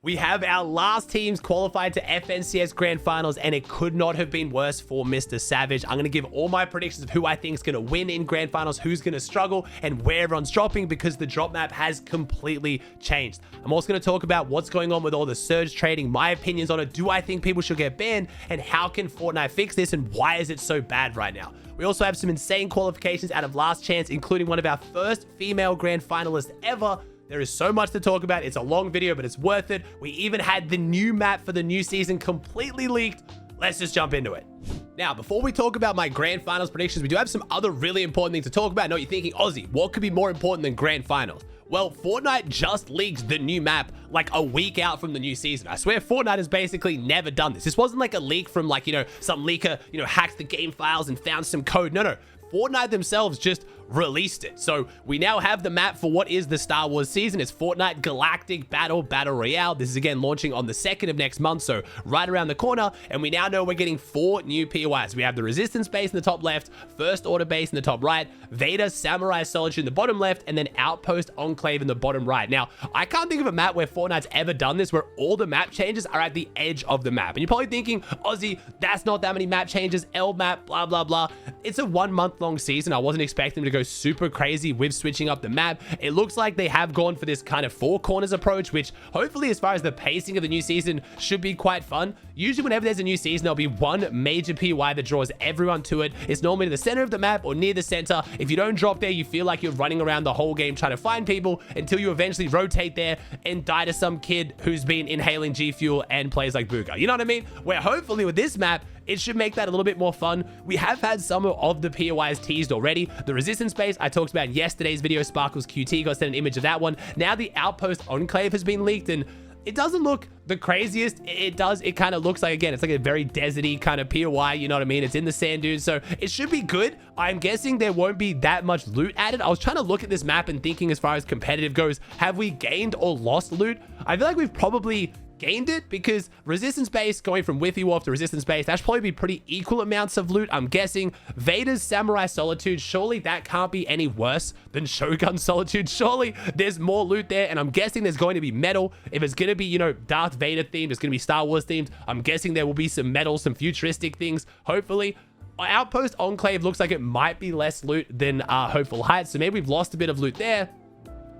We have our last teams qualified to FNCS Grand Finals, and it could not have been worse for Mr. Savage. I'm going to give all my predictions of who I think is going to win in Grand Finals, who's going to struggle, and where everyone's dropping, because the drop map has completely changed. I'm also going to talk about what's going on with all the surge trading, my opinions on it, do I think people should get banned, and how can Fortnite fix this, and why is it so bad right now. We also have some insane qualifications out of Last Chance, including one of our first female Grand Finalists ever. There is so much to talk about. It's a long video, but it's worth it. We even had the new map for the new season completely leaked. Let's just jump into it. Now, before we talk about my Grand Finals predictions, we do have some other really important things to talk about. I know you're thinking, Aussie, what could be more important than Grand Finals? Well, Fortnite just leaked the new map like a week out from the new season. I swear Fortnite has basically never done this. This wasn't like a leak from like, some leaker, hacked the game files and found some code. No. Fortnite themselves just released it. So we now have the map for what is the Star Wars season. It's Fortnite Galactic Battle Royale. This is again launching on the 2nd of next month, so right around the corner. And we now know we're getting 4 new POIs. We have the Resistance base in the top left, First Order base in the top right, Vader Samurai Solitude in the bottom left, and then Outpost Enclave in the bottom right. Now, I can't think of a map where Fortnite's ever done this, where all the map changes are at the edge of the map. And you're probably thinking, Aussie, that's not that many map changes, L map, blah, blah, blah. It's a 1 month long season. I wasn't expecting them to go super crazy with switching up the map. It looks like they have gone for this kind of 4 corners approach, which hopefully as far as the pacing of the new season should be quite fun. Usually whenever there's a new season, there'll be one major POI that draws everyone to it. It's normally to the center of the map or near the center. If you don't drop there, you feel like you're running around the whole game trying to find people until you eventually rotate there and die to some kid who's been inhaling G Fuel and plays like Booga. You know what I mean? Where hopefully with this map, it should make that a little bit more fun. We have had some of the POIs teased already. The Resistance base I talked about in yesterday's video. Sparkles QT got sent an image of that one. Now the Outpost Enclave has been leaked, and it doesn't look the craziest. It kind of looks like, again, it's like a very deserty kind of POI, you know what I mean? It's in the sand dunes, so it should be good. I'm guessing there won't be that much loot added. I was trying to look at this map and thinking as far as competitive goes, have we gained or lost loot? I feel like we've probably gained it, because Resistance base going from Whiffy Wharf to Resistance base, that should probably be pretty equal amounts of loot, I'm guessing. Vader's Samurai Solitude, surely that can't be any worse than Shogun Solitude. Surely there's more loot there, and I'm guessing there's going to be metal. If it's going to be, Darth Vader themed, it's going to be Star Wars themed, I'm guessing there will be some metal, some futuristic things, hopefully. Outpost Enclave looks like it might be less loot than Hopeful Heights, so maybe we've lost a bit of loot there.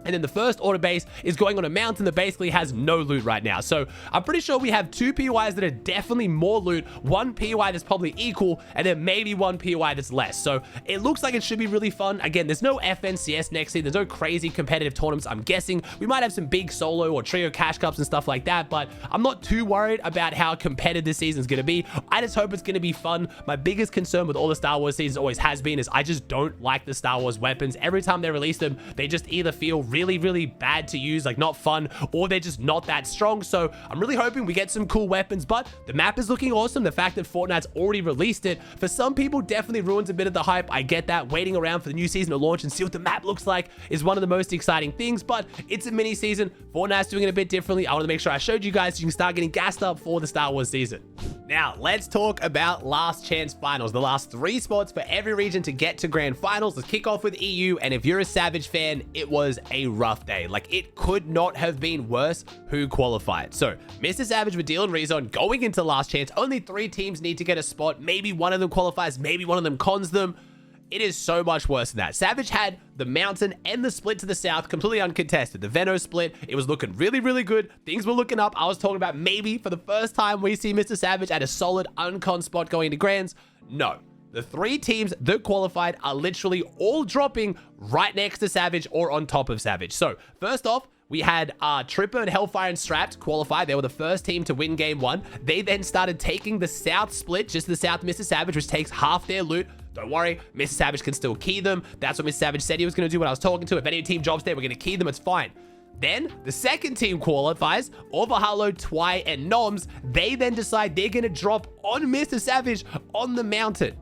And then the First Order base is going on a mountain that basically has no loot right now. So I'm pretty sure we have 2 POIs that are definitely more loot, 1 POI that's probably equal, and then maybe 1 POI that's less. So it looks like it should be really fun. Again, there's no FNCS next season. There's no crazy competitive tournaments. I'm guessing we might have some big solo or trio cash cups and stuff like that, but I'm not too worried about how competitive this season is going to be. I just hope it's going to be fun. My biggest concern with all the Star Wars seasons always has been is I just don't like the Star Wars weapons. Every time they release them, they just either feel really bad to use, like not fun, or they're just not that strong. So I'm really hoping we get some cool weapons, but the map is looking awesome. The fact that Fortnite's already released it, for some people, definitely ruins a bit of the hype. I get that. Waiting around for the new season to launch and see what the map looks like is one of the most exciting things, but it's a mini season. Fortnite's doing it a bit differently. I want to make sure I showed you guys so you can start getting gassed up for the Star Wars season. Now, let's talk about Last Chance Finals, the last 3 spots for every region to get to Grand Finals. Let's kick off with EU, and if you're a Savage fan, it was a rough day. Like, it could not have been worse who qualified. So, Mr. Savage with Deal and Rezon going into Last Chance. Only 3 teams need to get a spot. Maybe one of them qualifies, maybe one of them cons them. It is so much worse than that. Savage had the mountain and the split to the south completely uncontested. The Veno split, it was looking really good. Things were looking up. I was talking about maybe for the first time we see Mr. Savage at a solid uncon spot going to Grands. No. The 3 teams that qualified are literally all dropping right next to Savage or on top of Savage. So, first off, we had Tripper and Hellfire and Strapped qualify. They were the first team to win game 1. They then started taking the south split, just to the south of Mr. Savage, which takes half their loot. Don't worry, Mr. Savage can still key them. That's what Mr. Savage said he was going to do when I was talking to. If any team drops there, we're going to key them. It's fine. Then the second team qualifies, Overhalo, Twy, and Noms. They then decide they're going to drop on Mr. Savage on the mountain.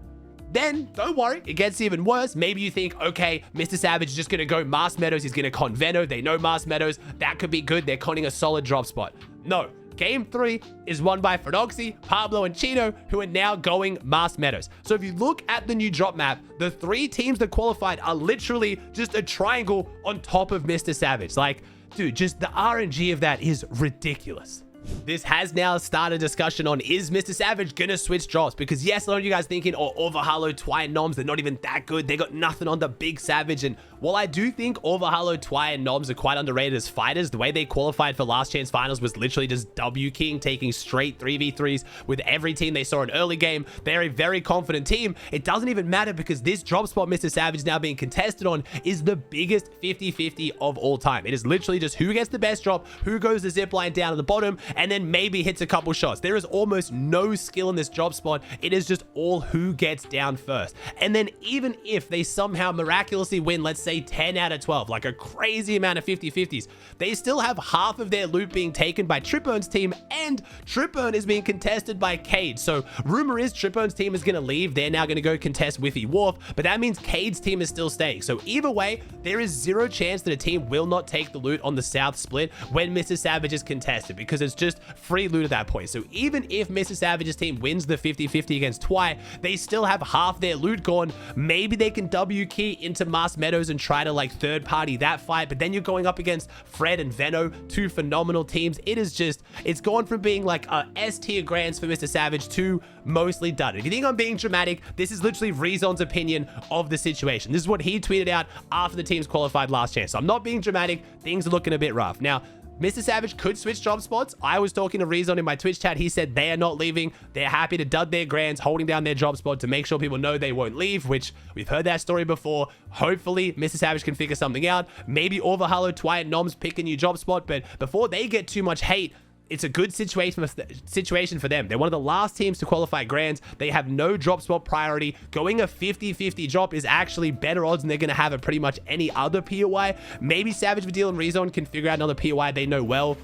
Then, don't worry, it gets even worse. Maybe you think, okay, Mr. Savage is just going to go Mars Meadows. He's going to con Veno. They know Mars Meadows. That could be good. They're conning a solid drop spot. No. Game 3 is won by Phenoxy, Pablo, and Chino, who are now going Mars Meadows. So if you look at the new drop map, the 3 teams that qualified are literally just a triangle on top of Mr. Savage. Like, dude, just the RNG of that is ridiculous. This has now started a discussion on, is Mr. Savage gonna switch drops? Because yes, a lot of you guys thinking, oh, Overhalo, Twy, and Noms, they're not even that good. They got nothing on the big Savage. And while I do think Overhalo, Twy, and Noms are quite underrated as fighters, the way they qualified for last chance finals was literally just W King, taking straight 3v3s with every team they saw in early game. They're a very confident team. It doesn't even matter because this drop spot Mr. Savage now being contested on is the biggest 50-50 of all time. It is literally just who gets the best drop, who goes the zip line down to the bottom, and then maybe hits a couple shots. There is almost no skill in this drop spot. It is just all who gets down first. And then even if they somehow miraculously win, let's say 10 out of 12, like a crazy amount of 50-50s, they still have half of their loot being taken by Tripurn's team, and Tripurn is being contested by Cade. So rumor is Tripurn's team is going to leave. They're now going to go contest Whiffy Wharf, but that means Cade's team is still staying. So either way, there is zero chance that a team will not take the loot on the South split when Mr. Savage is contested, because it's just free loot at that point. So even if Mr. Savage's team wins the 50-50 against Twy, they still have half their loot gone. Maybe they can W key into Mars Meadows and try to like third party that fight, but then you're going up against Fred and Veno, two phenomenal teams. It is just, it's gone from being like a S tier grands for Mr. Savage to mostly done. If you think I'm being dramatic, this is literally Rezon's opinion of the situation. This is what he tweeted out after the teams qualified last chance. So I'm not being dramatic. Things are looking a bit rough. Now, Mr. Savage could switch drop spots. I was talking to Rezon in my Twitch chat. He said they are not leaving. They're happy to dud their grands, holding down their drop spot to make sure people know they won't leave, which we've heard that story before. Hopefully, Mr. Savage can figure something out. Maybe Overhalo, Twy, and Noms pick a new drop spot, but before they get too much hate, it's a good situation for them. They're one of the last teams to qualify grands. They have no drop spot priority. Going a 50-50 drop is actually better odds than they're going to have at pretty much any other POI. Maybe Savage, Vidil, and Rezon can figure out another POI they know well.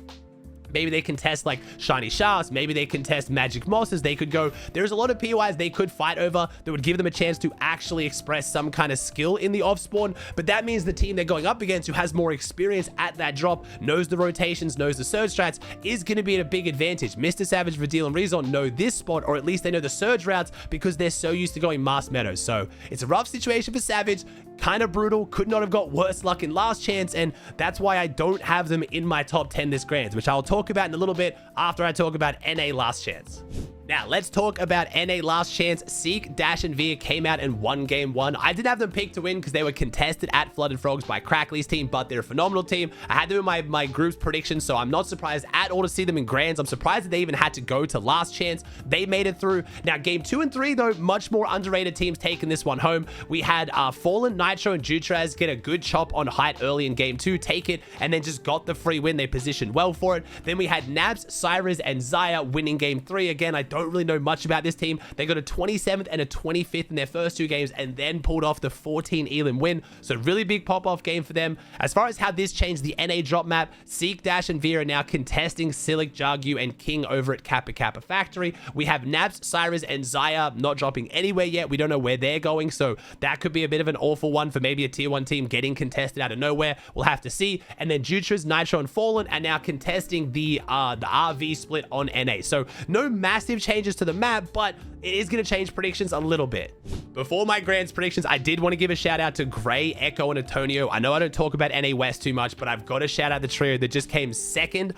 Maybe they can test like Shiny Shafts. Maybe they can test Magic Mosses. They could go, there's a lot of POIs they could fight over that would give them a chance to actually express some kind of skill in the off spawn. But that means the team they're going up against, who has more experience at that drop, knows the rotations, knows the surge strats, is going to be at a big advantage. Mr. Savage, Vidil, and Rezon know this spot, or at least they know the surge routes because they're so used to going Mars Meadows. So it's a rough situation for Savage. Kind of brutal. Could not have got worse luck in last chance, and that's why I don't have them in my top 10 this grands, which I'll talk about in a little bit after I talk about NA last chance. Now, let's talk about NA last chance. Seek, Dash, and Veer came out and won game one. I did have them picked to win because they were contested at Flooded Frogs by Crackley's team, but they're a phenomenal team. I had them in my group's predictions, so I'm not surprised at all to see them in grands. I'm surprised that they even had to go to last chance. They made it through. Now, game 2 and 3, though, much more underrated teams taking this one home. We had Fallen, Nitro, and Jutraz get a good chop on height early in game 2, take it, and then just got the free win. They positioned well for it. Then we had Nabs, Cyrus, and Zaya winning game 3. Again, I don't really know much about this team. They got a 27th and a 25th in their first 2 games and then pulled off the 14 Elim win. So really big pop-off game for them. As far as how this changed the NA drop map, Seek, Dash, and Veer are now contesting Silic, Jargu, and King over at Kappa Kappa Factory. We have Nabs, Cyrus, and Zaya not dropping anywhere yet. We don't know where they're going, so that could be a bit of an awful one for maybe a tier 1 team getting contested out of nowhere. We'll have to see. And then Jutras, Nitro, and Fallen are now contesting the RV split on NA. So no massive changes to the map, but it is going to change predictions a little bit. Before my grands predictions, I did want to give a shout out to Gray, Echo, and Antonio. I know I don't talk about NA West too much, but I've got to shout out the trio that just came second,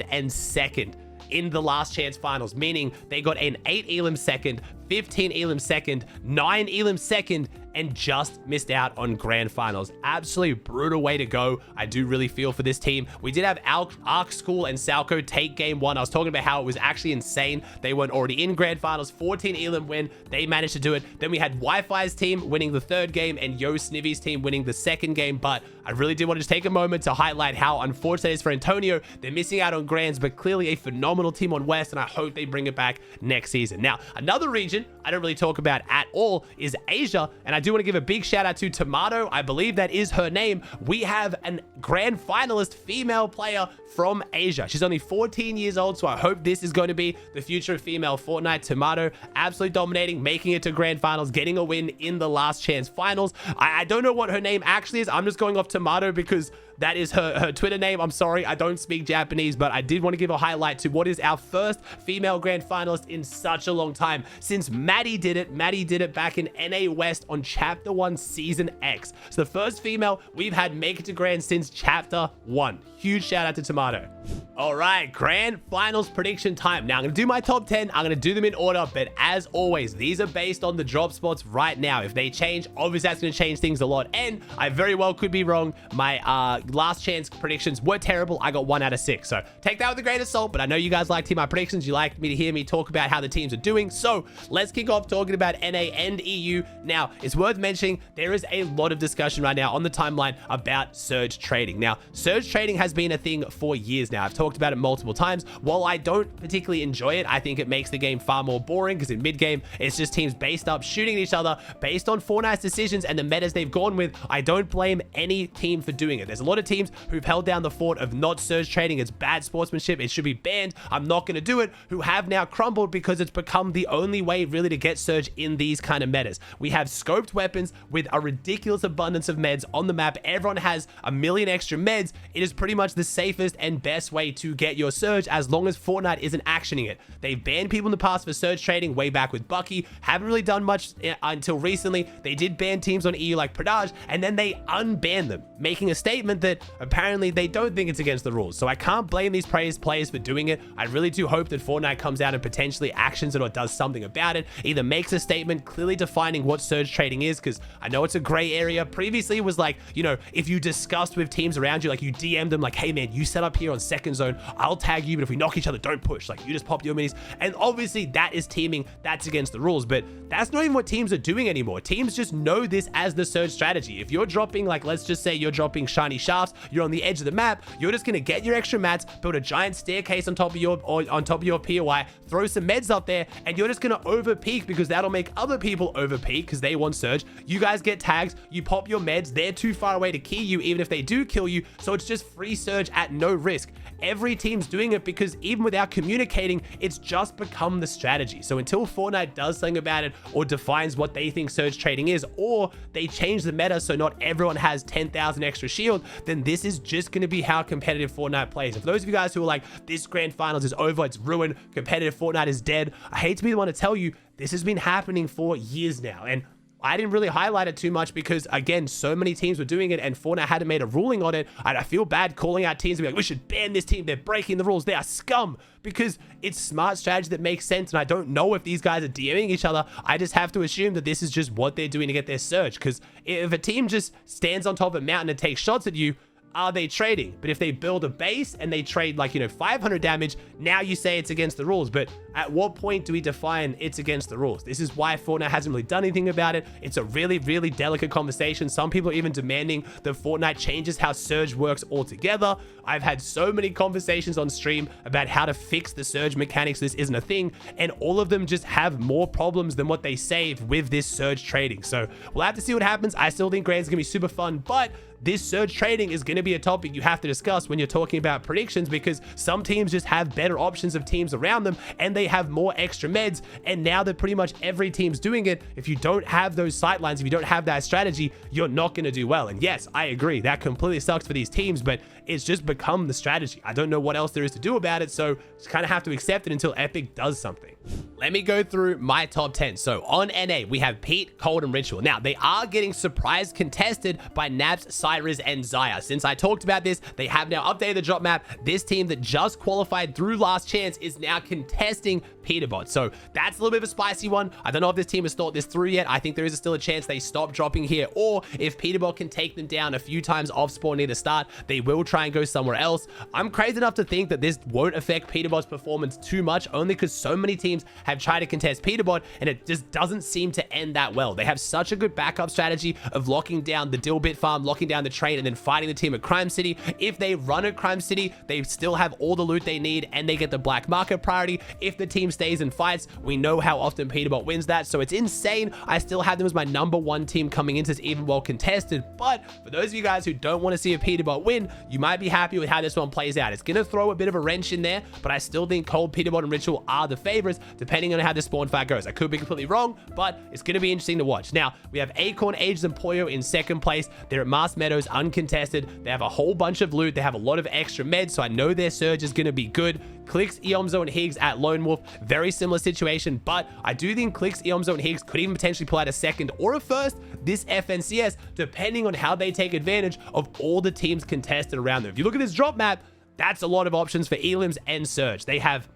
and second in the last chance finals, meaning they got an 8 Elim second, 15 Elim second, 9 Elim second, and just missed out on grand finals. Absolutely brutal way to go. I do really feel for this team. We did have Arc School and Salco take game 1. I was talking about how it was actually insane. They weren't already in grand finals. 14 Elim win. They managed to do it. Then we had Wi-Fi's team winning the 3rd game and Yo Snivvy's team winning the 2nd game. But I really did want to just take a moment to highlight how unfortunate it is for Antonio. They're missing out on grands, but clearly a phenomenal team on West, and I hope they bring it back next season. Now, another region I don't really talk about at all is Asia, and I do want to give a big shout out to Tomato. I believe that is her name. We have a grand finalist female player from Asia. She's only 14 years old, so I hope this is going to be the future of female Fortnite. Tomato absolutely dominating, making it to grand finals, getting a win in the last chance finals. I don't know what her name actually is. I'm just going off Tomato because That is her Twitter name. I'm sorry, I don't speak Japanese, but I did want to give a highlight to what is our first female grand finalist in such a long time. Since Maddie did it back in NA West on Chapter 1 Season X. So the first female we've had make it to grand since Chapter 1. Huge shout out to Tomato. All right, grand finals prediction time. Now I'm going to do my top 10. I'm going to do them in order, but as always, these are based on the drop spots right now. If they change, obviously that's going to change things a lot, and I very well could be wrong. My last chance predictions were terrible. I got 1 out of 6, so take that with a grain of salt, but I know you guys like to hear my predictions. You like me to hear me talk about how the teams are doing, so let's kick off talking about NA and EU. Now, it's worth mentioning there is a lot of discussion right now on the timeline about surge trading. Now, surge trading has been a thing for years now. I've talked about it multiple times. While I don't particularly enjoy it, I think it makes the game far more boring because in mid-game, it's just teams based up shooting at each other based on Fortnite's decisions and the metas they've gone with. I don't blame any team for doing it. There's a lot of teams who've held down the fort of not surge trading. It's bad sportsmanship. It should be banned. I'm not going to do it. Who have now crumbled because it's become the only way really to get surge in these kind of metas. We have scoped weapons with a ridiculous abundance of meds on the map. Everyone has a million extra meds. It is pretty much the safest and best way to get your surge as long as Fortnite isn't actioning it. They've banned people in the past for surge trading way back with Bucky. Haven't really done much until recently. They did ban teams on EU like Pradage, and then they unbanned them, making a statement that apparently they don't think it's against the rules. So I can't blame these players for doing it. I really do hope that Fortnite comes out and potentially actions it or does something about it. Either makes a statement clearly defining what surge trading is, because I know it's a gray area. Previously it was like, you know, if you discussed with teams around you, like you DM them like, hey man, you set up here on second zone, I'll tag you, but if we knock each other, don't push. Like you just pop your minis. And obviously that is teaming. That's against the rules, but that's not even what teams are doing anymore. Teams just know this as the surge strategy. If you're dropping, like, let's just say you're dropping shiny shafts, you're on the edge of the map, you're just going to get your extra mats, build a giant staircase on top of your POI, throw some meds up there, and you're just going to over peak because that'll make other people over peak because they want surge. You guys get tags, you pop your meds, they're too far away to key you even if they do kill you, so it's just free surge at no risk. Every team's doing it because even without communicating, it's just become the strategy. So until Fortnite does something about it or defines what they think surge trading is, or they change the meta so not everyone has 10,000 extra shield, then this is just going to be how competitive Fortnite plays. And for those of you guys who are like, this grand finals is over, it's ruined, competitive Fortnite is dead, I hate to be the one to tell you, this has been happening for years now. And I didn't really highlight it too much because, again, so many teams were doing it and Fortnite hadn't made a ruling on it. And I feel bad calling out teams and be like, we should ban this team. They're breaking the rules. They are scum, because it's smart strategy that makes sense. And I don't know if these guys are DMing each other. I just have to assume that this is just what they're doing to get their surge. Because if a team just stands on top of a mountain and takes shots at you, are they trading? But if they build a base and they trade like, 500 damage, now you say it's against the rules. But at what point do we define it's against the rules? This is why Fortnite hasn't really done anything about it. It's a really, really delicate conversation. Some people are even demanding that Fortnite changes how surge works altogether. I've had so many conversations on stream about how to fix the surge mechanics. This isn't a thing. And all of them just have more problems than what they save with this surge trading. So we'll have to see what happens. I still think Grand's gonna be super fun, but this surge trading is going to be a topic you have to discuss when you're talking about predictions, because some teams just have better options of teams around them and they have more extra meds. And now that pretty much every team's doing it, if you don't have those sightlines, if you don't have that strategy, you're not going to do well. And yes, I agree, that completely sucks for these teams, but it's just become the strategy. I don't know what else there is to do about it, so just kind of have to accept it until Epic does something. Let me go through my top 10. So on NA, we have Pete, Cold, and Ritual. Now, they are getting surprise contested by Naps, Cyrus, and Zaya. Since I talked about this, they have now updated the drop map. This team that just qualified through last chance is now contesting Peterbot. So that's a little bit of a spicy one. I don't know if this team has thought this through yet. I think there is still a chance they stop dropping here, or if Peterbot can take them down a few times off spawn near the start, they will try and go somewhere else. I'm crazy enough to think that this won't affect Peterbot's performance too much, only because so many teams have tried to contest Peterbot and it just doesn't seem to end that well. They have such a good backup strategy of locking down the Dilbit farm, locking down the train, and then fighting the team at Crime City. If they run at Crime City, they still have all the loot they need and they get the black market priority. If the team stays in fights. We know how often Peterbot wins that, so it's insane. I still have them as my #1 team coming into this, even well contested. But for those of you guys who don't want to see a Peterbot win, you might be happy with how this one plays out. It's going to throw a bit of a wrench in there, but I still think Cold, Peterbot, and Ritual are the favorites, depending on how this spawn fight goes. I could be completely wrong, but it's going to be interesting to watch. Now, we have Acorn, Ages, and Poyo in second place. They're at Mast Meadows, uncontested. They have a whole bunch of loot. They have a lot of extra meds, so I know their surge is going to be good. Clicks, Eomzo, and Higgs at Lone Wolf, very similar situation, but I do think Clicks, Eomzo, and Higgs could even potentially pull out a second or a first this FNCS, depending on how they take advantage of all the teams contested around them. If you look at this drop map, that's a lot of options for Elims and Surge. They have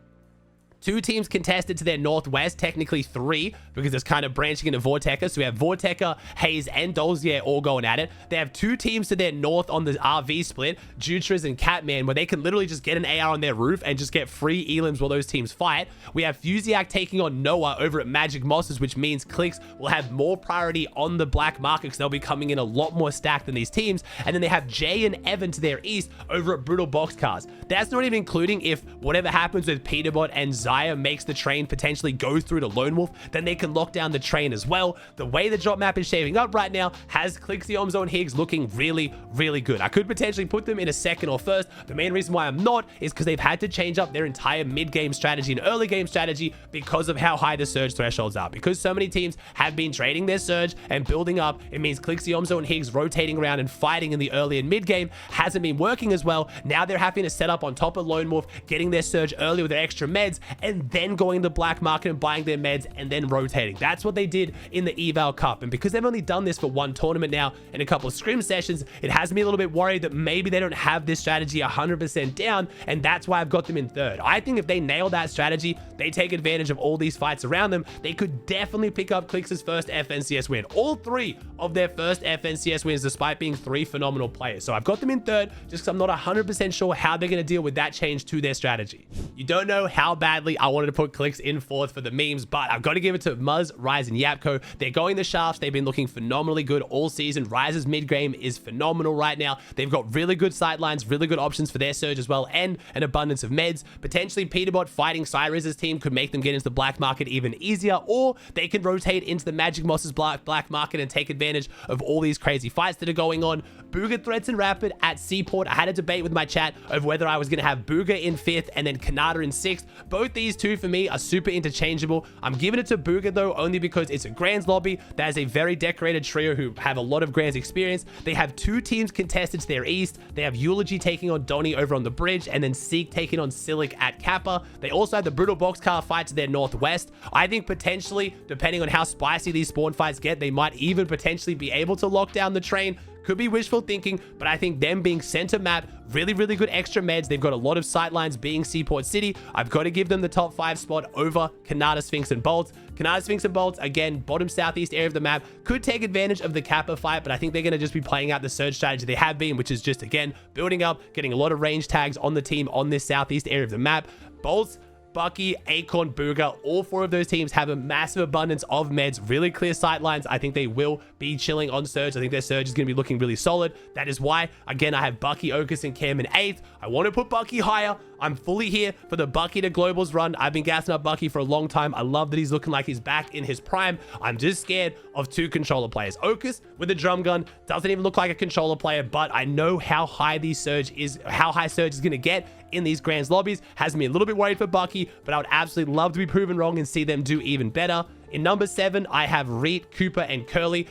2 teams contested to their northwest, technically 3, because it's kind of branching into Vorteca. So we have Vorteca, Hayes, and Dolzier all going at it. They have 2 teams to their north on the RV split, Jutras and Catman, where they can literally just get an AR on their roof and just get free Elims while those teams fight. We have Fusiac taking on Noah over at Magic Mosses, which means Clicks will have more priority on the black market because they'll be coming in a lot more stacked than these teams. And then they have Jay and Evan to their east over at Brutal Boxcars. That's not even including if whatever happens with Peterbot and Zaya makes the train potentially go through to Lone Wolf, then they can lock down the train as well. The way the drop map is shaping up right now has Clicks, Eomzo, and Higgs looking really, really good. I could potentially put them in a second or first. The main reason why I'm not is because they've had to change up their entire mid-game strategy and early game strategy because of how high the surge thresholds are. Because so many teams have been trading their surge and building up, it means Clicks, Eomzo, and Higgs rotating around and fighting in the early and mid-game hasn't been working as well. Now they're having to set up on top of Lone Wolf, getting their surge early with their extra meds, and then going to the black market and buying their meds and then rotating. That's what they did in the Eval Cup. And because they've only done this for 1 tournament now and a couple of scrim sessions, it has me a little bit worried that maybe they don't have this strategy 100% down, and that's why I've got them in 3rd. I think if they nail that strategy, they take advantage of all these fights around them, they could definitely pick up Clicks' first FNCS win. All 3 of their first FNCS wins, despite being 3 phenomenal players. So I've got them in 3rd just because I'm not 100% sure how they're going to deal with that change to their strategy. You don't know how badly I wanted to put Clicks in 4th for the memes, but I've got to give it to Muzz, Rise, and Yapko. They're going the shafts. They've been looking phenomenally good all season. Rise's mid-game is phenomenal right now. They've got really good sightlines, really good options for their surge as well, and an abundance of meds. Potentially, Peterbot fighting Cyrus's team could make them get into the black market even easier, or they can rotate into the Magic Mosses black market and take advantage of all these crazy fights that are going on. Booga, Threats, and Rapid at Seaport. I had a debate with my chat of whether I was going to have Booga in 5th and then Kanata in 6th. Both these two for me are super interchangeable. I'm giving it to Booga though, only because it's a Grands lobby that is a very decorated trio who have a lot of Grands experience. They have 2 teams contested to their east. They have Eulogy taking on Donnie over on the bridge, and then Seek taking on Silic at Kappa. They also have the Brutal Boxcar fight to their northwest. I think potentially, depending on how spicy these spawn fights get, they might even potentially be able to lock down the train. Could be wishful thinking, but I think them being center map, really, really good extra meds. They've got a lot of sightlines being Seaport City. I've got to give them the top 5 spot over Kanata, Sphinx, and Bolts. Kanata, Sphinx, and Bolts, again, bottom southeast area of the map, could take advantage of the Kappa fight, but I think they're going to just be playing out the surge strategy they have been, which is just, again, building up, getting a lot of range tags on the team on this southeast area of the map. Bolts, Bucky, Acorn, Booga, all 4 of those teams have a massive abundance of meds, really clear sightlines. I think they will be chilling on surge. I think their surge is going to be looking really solid. That is why, again, I have Bucky, Okus, and Cam in 8th. I want to put Bucky higher. I'm fully here for the Bucky to Globals run. I've been gassing up Bucky for a long time. I love that he's looking like he's back in his prime. I'm just scared of 2 controller players. Okus with the drum gun doesn't even look like a controller player, but I know how high Surge is going to get in these Grands lobbies. Has me a little bit worried for Bucky, but I would absolutely love to be proven wrong and see them do even better. In number 7, I have Reet, Cooper, and Curly.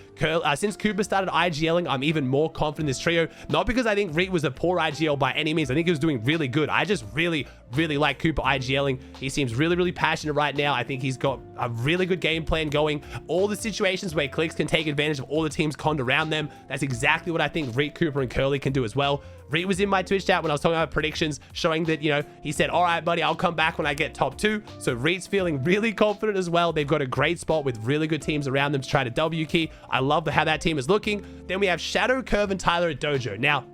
Since Cooper started IGLing, I'm even more confident in this trio. Not because I think Reet was a poor IGL by any means. I think he was doing really good. I just really, really like Cooper IGLing. He seems really, really passionate right now. I think he's got a really good game plan going. All the situations where Clicks can take advantage of all the teams conned around them. That's exactly what I think Reet, Cooper, and Curly can do as well. Reet was in my Twitch chat when I was talking about predictions, showing that, you know, he said, all right, buddy, I'll come back when I get top 2. So Reet's feeling really confident as well. They've got a great spot with really good teams around them to try to W key. I love how that team is looking. Then we have Shadow, Curve, and Tyler at Dojo. Now,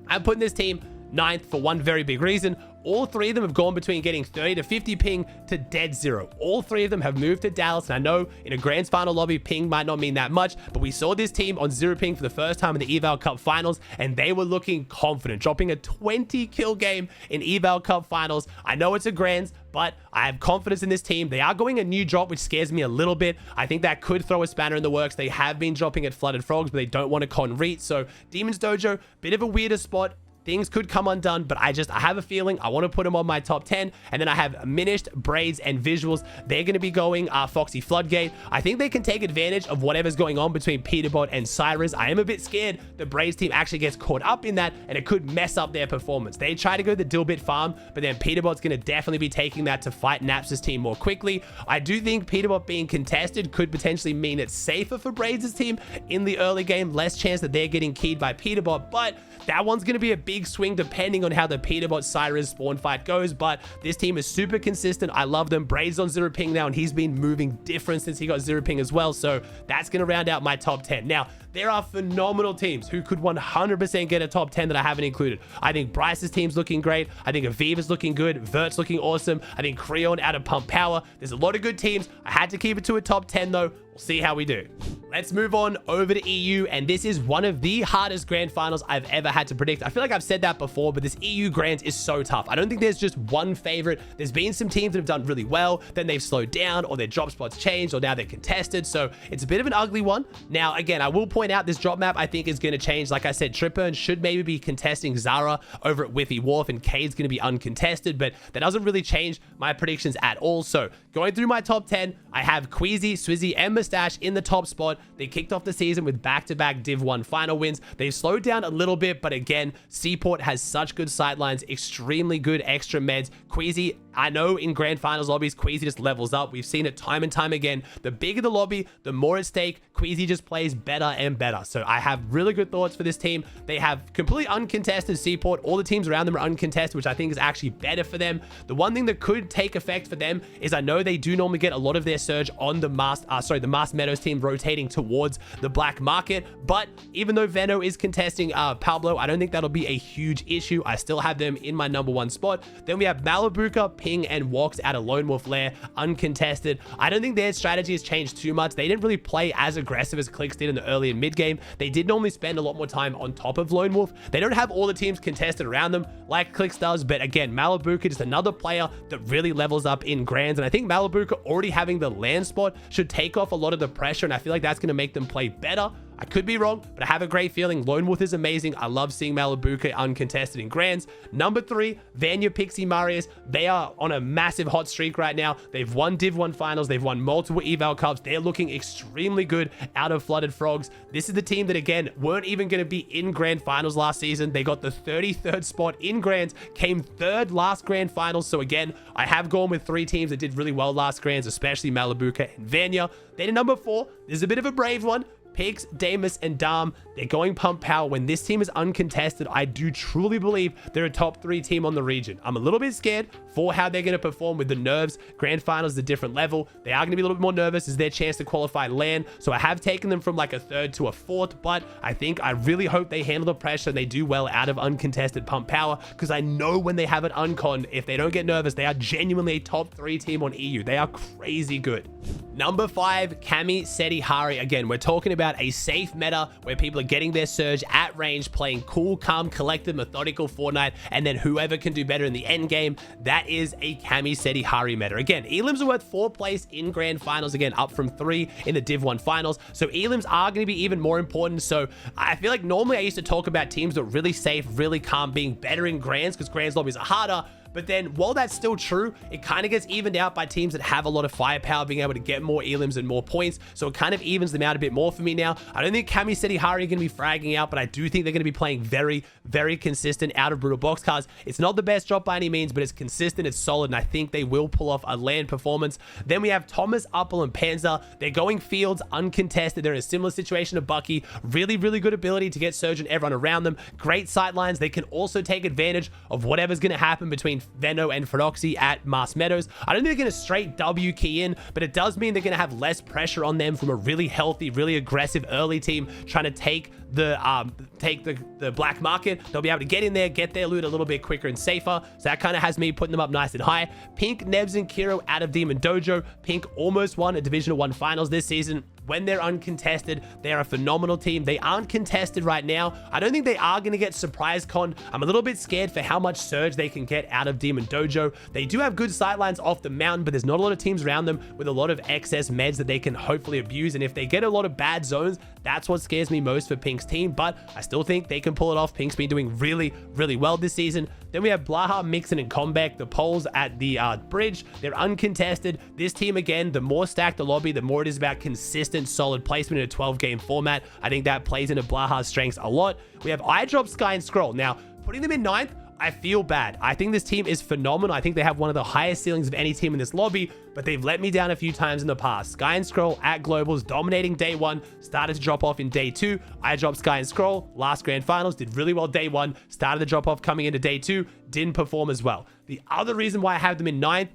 I'm putting this team 9th for one very big reason. all three of them have gone between getting 30 to 50 ping to dead zero. All three of them have moved to Dallas, and I know in a grand final lobby, ping might not mean that much, but we saw this team on zero ping for the first time in the Eval Cup finals, and they were looking confident, dropping a 20 kill game in Eval Cup finals. I know it's a grands, but I have confidence in this team. They are going a new drop, which scares me a little bit. I think that could throw a spanner in the works. They have been dropping at Flooded Frogs, but they don't want to con-reat. So Demon's Dojo, bit of a weirder spot. Things could come undone, but I have a feeling I want to put them on my top 10. And then I have Minished, Braids, and Visuals. They're going to be going Foxy Floodgate. I think they can take advantage of whatever's going on between Peterbot and Cyrus. I am a bit scared the Braids team actually gets caught up in that, and it could mess up their performance. They try to go the Dilbit farm, but then Peterbot's going to definitely be taking that to fight Naps' team more quickly. I do think Peterbot being contested could potentially mean it's safer for Braids' team in the early game. Less chance that they're getting keyed by Peterbot, but that one's going to be a big swing depending on how the Peterbot Cyrus spawn fight goes. But this team is super consistent. I love them. Braids on zero ping now, and he's been moving different since he got zero ping as well. So that's going to round out my top 10. Now, there are phenomenal teams who could 100% get a top 10 that I haven't included. I think Bryce's team's looking great. I think Aviva's looking good. Vert's looking awesome. I think Creon out of Pump Power. There's a lot of good teams. I had to keep it to a top 10 though. We'll see how we do. Let's move on over to EU, and this is one of the hardest grand finals I've ever had to predict. I feel like I've said that before, but this EU Grands is so tough. I don't think there's just one favorite. There's been some teams that have done really well, then they've slowed down, or their drop spots changed, or now they're contested, so it's a bit of an ugly one. Now, again, I will point out this drop map I think is going to change. Like I said, Tripburn should maybe be contesting Zara over at Whiffy Wharf, and Cade's going to be uncontested, but that doesn't really change my predictions at all. So going through my top 10, I have Queasy, Swizzy, and Mustache in the top spot. They kicked off the season with back-to-back Div 1 final wins. They've slowed down a little bit, but again, Seaport has such good sightlines, extremely good extra meds. Queasy, I know in grand finals lobbies, Queasy just levels up. We've seen it time and time again. The bigger the lobby, the more at stake. Queasy just plays better and better. So I have really good thoughts for this team. They have completely uncontested Seaport. All the teams around them are uncontested, which I think is actually better for them. The one thing that could take effect for them is I know they do normally get a lot of their surge on the the Mast Meadows team rotating towards the black market, but even though Veno is contesting Pablo, I don't think that'll be a huge issue. I still have them in my number 1 spot. Then we have Malabuka, Ping, and Walks out of Lone Wolf Lair, uncontested. I don't think their strategy has changed too much. They didn't really play as aggressive as Clicks did in the early and mid game. They did normally spend a lot more time on top of Lone Wolf. They don't have all the teams contested around them like Clicks does, but again, Malabuka just another player that really levels up in grands, and I think Malabuka already having the land spot should take off a lot of the pressure, and I feel like that's going to make them play better. I could be wrong, but I have a great feeling. Lone Wolf is amazing. I love seeing Malabuka uncontested in grands. Number 3, Vanya, Pixie, Marius. They are on a massive hot streak right now. They've won Div 1 finals. They've won multiple Eval Cups. They're looking extremely good out of Flooded Frogs. This is the team that, again, weren't even going to be in grand finals last season. They got the 33rd spot in grands, came 3rd last grand finals. So again, I have gone with 3 teams that did really well last grands, especially Malabuka and Vanya. Then in number 4, there's a bit of a brave one. Pigs, Damus, and Dam, they're going Pump Power. When this team is uncontested, I do truly believe they're a top 3 team on the region. I'm a little bit scared for how they're going to perform with the nerves. Grand Finals is a different level. They are going to be a little bit more nervous. It's their chance to qualify LAN. So I have taken them from like a 3rd to a 4th, but I really hope they handle the pressure and they do well out of uncontested Pump Power, because I know when they have it uncon, if they don't get nervous, they are genuinely a top 3 team on EU. They are crazy good. Number 5, Kami, Seti, Hari. Again, we're talking about a safe meta where people are getting their surge at range, playing cool, calm, collected, methodical Fortnite, and then whoever can do better in the end game. That is a Kami, Seti, Hari meta. Again, Elims are worth 4th place in grand finals, again, up from 3 in the Div 1 finals. So Elims are going to be even more important. So I feel like normally I used to talk about teams that are really safe, really calm, being better in grands, because grands lobbies are harder. But then, while that's still true, it kind of gets evened out by teams that have a lot of firepower, being able to get more elims and more points. So it kind of evens them out a bit more for me now. I don't think Kami, Seti, Hari are going to be fragging out, but I do think they're going to be playing very, very consistent out of Brutal Boxcars. It's not the best drop by any means, but it's consistent, it's solid, and I think they will pull off a land performance. Then we have Thomas, Uppel, and Panzer. They're going fields uncontested. They're in a similar situation to Bucky. Really, really good ability to get Surge and everyone around them. Great sightlines. They can also take advantage of whatever's going to happen between between Veno and Feroxy at Mars Meadows. I don't think they're going to straight W key in, but it does mean they're going to have less pressure on them from a really healthy, really aggressive early team trying to take the black market. They'll be able to get in there, get their loot a little bit quicker and safer. So that kind of has me putting them up nice and high. Pink, Nebs, and Kiro out of Demon Dojo. Pink almost won a Divisional 1 finals this season. When they're uncontested, they're a phenomenal team. They aren't contested right now. I don't think they are going to get surprise con. I'm a little bit scared for how much surge they can get out of Demon Dojo. They do have good sightlines off the mountain, but there's not a lot of teams around them with a lot of excess meds that they can hopefully abuse. And if they get a lot of bad zones, that's what scares me most for Pink's team. But I still think they can pull it off. Pink's been doing really, really well this season. Then we have Blaha, Mixon, and Combeck, the poles at the bridge. They're uncontested. This team, again, the more stacked the lobby, the more it is about consistent, solid placement in a 12-game format. I think that plays into Blaha's strengths a lot. We have Eyedrop, Sky, and Scroll. Now, putting them in 9th, I feel bad. I think this team is phenomenal. I think they have one of the highest ceilings of any team in this lobby, but they've let me down a few times in the past. Sky and Scroll at Globals, dominating day 1, started to drop off in day 2. I dropped Sky and Scroll, last grand finals, did really well day 1, started the drop off coming into day 2, didn't perform as well. The other reason why I have them in 9th,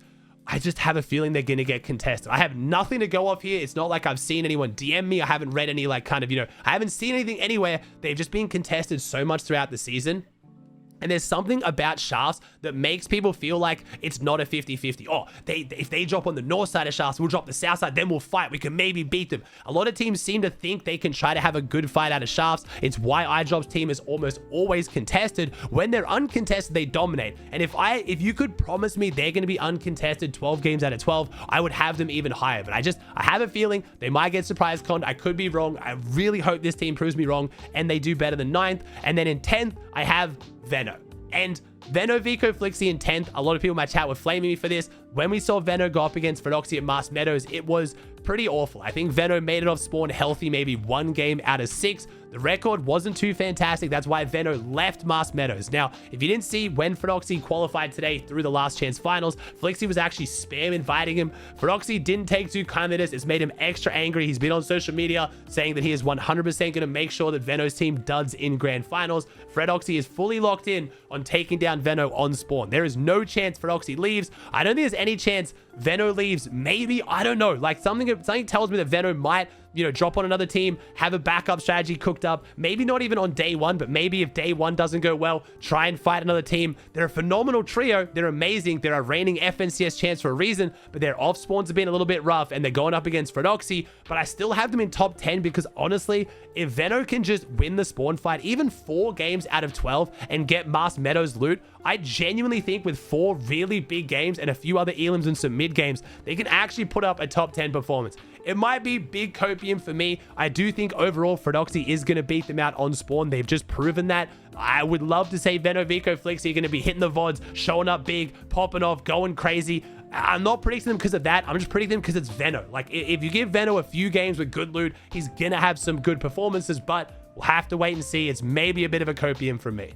I just have a feeling they're going to get contested. I have nothing to go off here. It's not like I've seen anyone DM me. I haven't read any I haven't seen anything anywhere. They've just been contested so much throughout the season. And there's something about Shafts that makes people feel like it's not a 50-50. Oh, if they drop on the north side of Shafts, we'll drop the south side, then we'll fight. We can maybe beat them. A lot of teams seem to think they can try to have a good fight out of Shafts. It's why iDrop's team is almost always contested. When they're uncontested, they dominate. And if you could promise me they're going to be uncontested 12 games out of 12, I would have them even higher. But I have a feeling they might get surprise conned. I could be wrong. I really hope this team proves me wrong and they do better than 9th. And then in 10th, I have Veno. And Veno, Vico, Flixie in 10th. A lot of people in my chat were flaming me for this. When we saw Veno go up against Feroxy at Mars Meadows, it was pretty awful. I think Veno made it off spawn healthy maybe 1 game out of 6. The record wasn't too fantastic. That's why Veno left Mars Meadows. Now, if you didn't see when Feroxy qualified today through the last chance finals, Flixie was actually spam inviting him. Feroxy didn't take too kindly to this. It's made him extra angry. He's been on social media saying that he is 100% going to make sure that Veno's team duds in grand finals. Feroxy is fully locked in on taking down Veno on spawn. There is no chance Feroxy leaves. I don't think there's any chance Veno leaves. Maybe, I don't know. Like something tells me that Veno might, drop on another team, have a backup strategy cooked up. Maybe not even on day 1, but maybe if day 1 doesn't go well, try and fight another team. They're a phenomenal trio. They're amazing. They're a reigning FNCS champs for a reason, but their off spawns have been a little bit rough and they're going up against Feroxy, but I still have them in top 10 because honestly, if Veno can just win the spawn fight, even 4 games out of 12 and get Mars Meadows loot, I genuinely think with 4 really big games and a few other elims and some mid games, they can actually put up a top 10 performance. It might be big copium for me. I do think overall Feroxy is going to beat them out on spawn. They've just proven that. I would love to say Veno, Vico, Flixie are going to be hitting the VODs, showing up big, popping off, going crazy. I'm not predicting them because of that. I'm just predicting them because it's Veno. Like, if you give Veno a few games with good loot, he's going to have some good performances, but we'll have to wait and see. It's maybe a bit of a copium from me.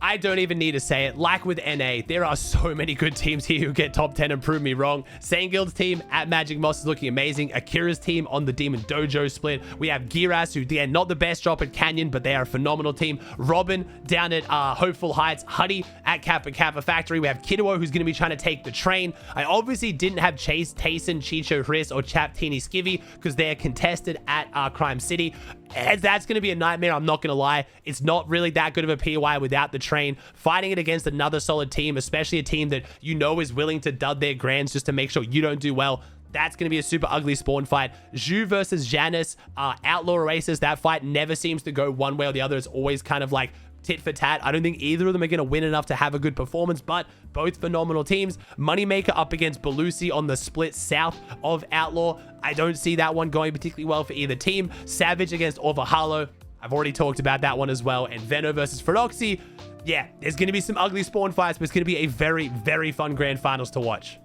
I don't even need to say it. Like with NA, there are so many good teams here who get top 10 and prove me wrong. Sangild's team at Magic Moss is looking amazing. Akira's team on the Demon Dojo split. We have Giras, who they're not the best drop at Canyon, but they are a phenomenal team. Robin down at Hopeful Heights. Huddy at Kappa Kappa Factory. We have Kiduo, who's going to be trying to take the train. I obviously didn't have Chase, Tayson, Chicho, Chris, or Chap, Teeny, Skivvy because they're contested at Crime City. That's going to be a nightmare, I'm not going to lie. It's not really that good of a POI without the train. Fighting it against another solid team, especially a team that is willing to dud their grands just to make sure you don't do well. That's going to be a super ugly spawn fight. Zhu versus Janice, Outlaw Oasis. That fight never seems to go one way or the other. It's always kind of like tit for tat. I don't think either of them are going to win enough to have a good performance, but both phenomenal teams. Moneymaker up against Belusi on the split south of Outlaw. I don't see that one going particularly well for either team. Savage against Orvahalo. I've already talked about that one as well. And Veno versus Feroxy. Yeah, there's going to be some ugly spawn fights, but it's going to be a very, very fun grand finals to watch.